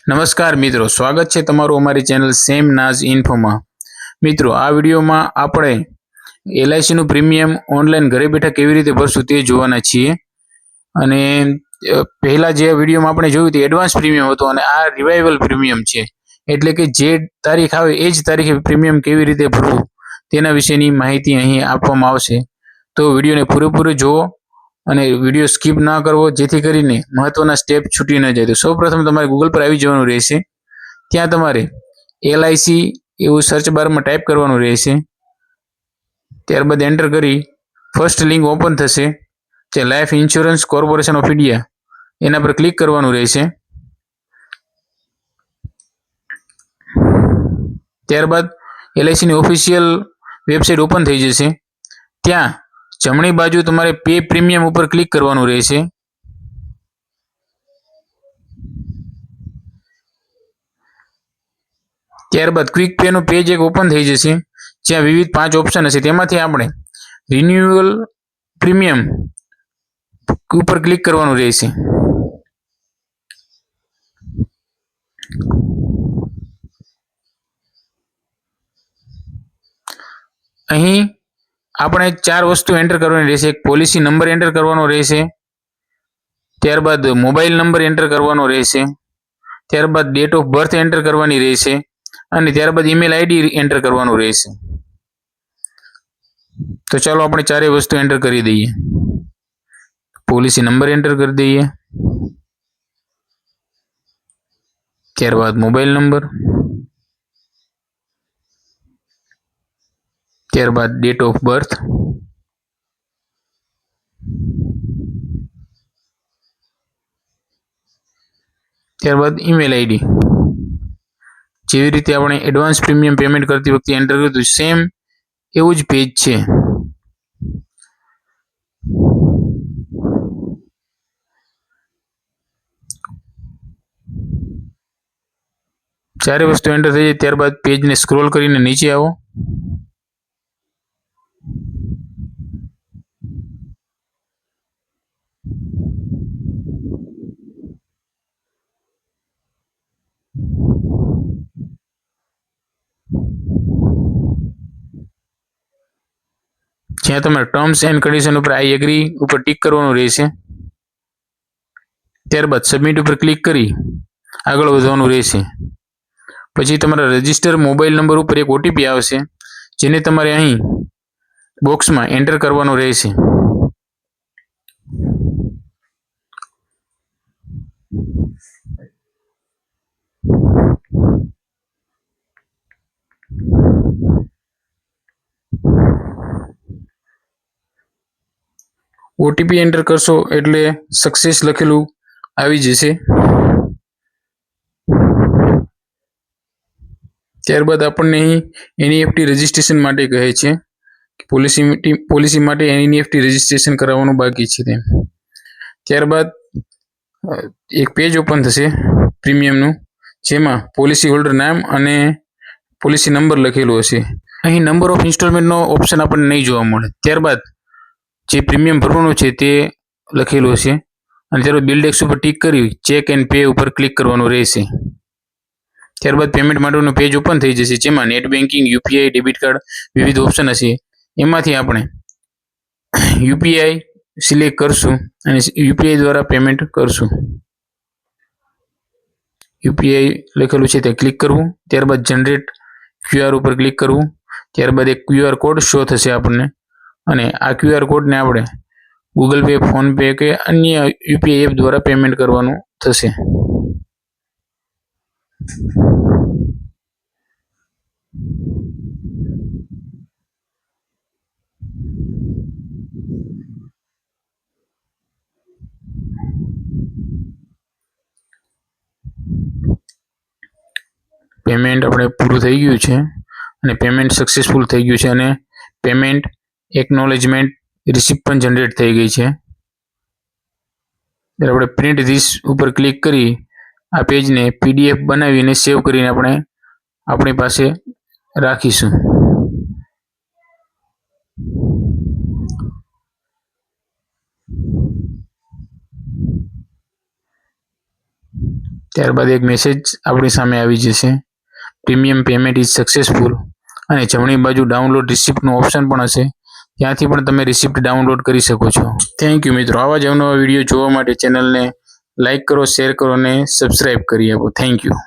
નમસ્કાર મિત્રો, સ્વાગત છે તમારું અમારી ચેનલ સેમ નાઝ ઇન્ફોમાં। મિત્રો, આ વિડીયોમાં આપણે એલઆઈસીનું પ્રીમિયમ ઓનલાઈન ઘરે બેઠા કેવી રીતે ભરશું તે જોવાના છીએ। અને પહેલા જે વિડીયોમાં આપણે જોયું તે એડવાન્સ પ્રીમિયમ હતું અને આ રિવાઇવલ પ્રીમિયમ છે, એટલે કે જે તારીખ આવે એ જ તારીખે પ્રીમિયમ કેવી રીતે ભરવું તેના વિશેની માહિતી અહીં આપવામાં આવશે। તો વિડીયોને પૂરેપૂરો જુઓ અને વિડીયો સ્કીપ ના કરવો, જેથી કરીને મહત્વના સ્ટેપ છૂટી ન જાય। તો સૌપ્રથમ તમારે ગૂગલ પર આવી જવાનું રહેશે। ત્યાં તમારે એલઆઈસી એવું સર્ચ બારમાં ટાઈપ કરવાનું રહેશે। ત્યારબાદ એન્ટર કરી ફર્સ્ટ લિંક ઓપન થશે, જે life insurance corporation of India, એના પર ક્લિક કરવાનું રહેશે। ત્યારબાદ એલઆઈસીની ઓફિશિયલ વેબસાઇટ ઓપન થઈ જશે। ત્યાં જમણી બાજુ તમારે પે પ્રીમિયમ ઉપર ક્લિક કરવાનું રહેશે। ત્યારબાદ ક્વિક પેનું પેજ એક ઓપન થઈ જશે, જ્યાં વિવિધ 5 ઓપ્શન હશે। તેમાંથી આપણે રિન્યુઅલ પ્રીમિયમ ઉપર ક્લિક કરવાનું રહેશે। અહીં આપણે 4 વસ્તુ એન્ટર કરવાની રહેશે। એક પોલિસી નંબર એન્ટર કરવાનો રહેશે, ત્યારબાદ મોબાઈલ નંબર એન્ટર કરવાનો રહેશે, ત્યારબાદ ડેટ ઓફ બર્થ એન્ટર કરવાની રહેશે અને ત્યારબાદ ઈમેલ આઈડી એન્ટર કરવાનું રહેશે। તો ચાલો આપણે 4 વસ્તુ એન્ટર કરી દઈએ। પોલિસી નંબર એન્ટર કરી દઈએ, ત્યારબાદ મોબાઈલ નંબર, ત્યારબાદ ડેટ ઓફ બર્થ, ત્યારબાદ ઈમેલ આઈડી। જેવી રીતે આપણે એડવાન્સ પ્રીમિયમ પેમેન્ટ કરતી વખતે એન્ટર કર્યું હતું, સેમ એવું જ પેજ છે। ચારે વસ્તુ એન્ટર થઈ જાય ત્યારબાદ પેજને સ્ક્રોલ કરીને નીચે આવો। જ્યાં તમારે ટર્મ્સ એન્ડ કન્ડિશન ઉપર આઈ એગ્રી ઉપર ટિક કરવાનું રહેશે। ત્યારબાદ સબમિટ ઉપર ક્લિક કરી આગળ વધવાનું રહેશે। પછી તમારા રજિસ્ટર મોબાઈલ નંબર ઉપર એક ઓટીપી આવશે, જેને તમારે અહીં બોક્સમાં એન્ટર કરવાનો રહેશે। ઓટીપી એન્ટર કરશો એટલે સક્સેસ લખેલું આવી જશે। ત્યારબાદ આપણને અહીં એનઈએફટી રજિસ્ટ્રેશન માટે કહે છે કે પોલિસી માટે એનઈએફટી રજિસ્ટ્રેશન કરાવવાનું બાકી છે તેમ। ત્યારબાદ એક પેજ ઓપન થશે પ્રીમિયમનું, જેમાં પોલિસી હોલ્ડર નામ અને પોલિસી નંબર લખેલો હશે। અહીં નંબર ઓફ ઇન્સ્ટોલમેન્ટનો ઓપ્શન આપણને નહીં જોવા મળે। ત્યારબાદ જે પ્રીમિયમ ભરવાનું છે તે લખેલું હશે અને ત્યારબાદ બિલ ટેક્સ ઉપર ટિક કરી ચેક એન્ડ પે ઉપર ક્લિક કરવાનું રહેશે। ત્યારબાદ પેમેન્ટ માટેનું પેજ ઓપન થઈ જશે, જેમાં net banking, UPI, debit card વિવિધ ઓપ્શન હશે। એમાંથી આપણે યુપીઆઈ સિલેક્ટ કરશું અને યુપીઆઈ દ્વારા પેમેન્ટ કરશું। યુપીઆઈ લખેલું છે તે ક્લિક કરવું, ત્યારબાદ જનરેટ ક્યુઆર ઉપર ક્લિક કરવું, ત્યારબાદ એક ક્યુઆર કોડ શો થશે આપણને, અને આ ક્યુઆર કોડને આપણે ગૂગલ પે, ફોન પે કે અન્ય યુપીઆઈ એપ દ્વારા પેમેન્ટ કરવાનું થશે। પેમેન્ટ આપણે પૂરું થઈ ગયું છે અને પેમેન્ટ સક્સેસફુલ થઈ ગયું છે અને પેમેન્ટ એકનોલેજમેન્ટ રિસિપ્ટ પણ જનરેટ થઈ ગઈ છે। ત્યારે આપણે પ્રિન્ટ ધીસ ઉપર ક્લિક કરી આ પેજને પીડીએફ બનાવીને સેવ કરીને આપણે આપણી પાસે રાખીશું। ત્યારબાદ એક મેસેજ આપણી સામે આવી જશે, પ્રીમિયમ પેમેન્ટ ઇઝ સક્સેસફુલ, અને જમણી બાજુ ડાઉનલોડ રિસિપ્ટનું ઓપ્શન પણ હશે, ત્યાંથી પણ તમે રિસિપ્ટ ડાઉનલોડ કરી શકો છો. થેન્ક યુ મિત્રો. આવા જ અવનવા વિડીયો જોવા માટે ચેનલને લાઇક કરો, શેર કરો અને સબસ્ક્રાઇબ કરી આપો. Thank you.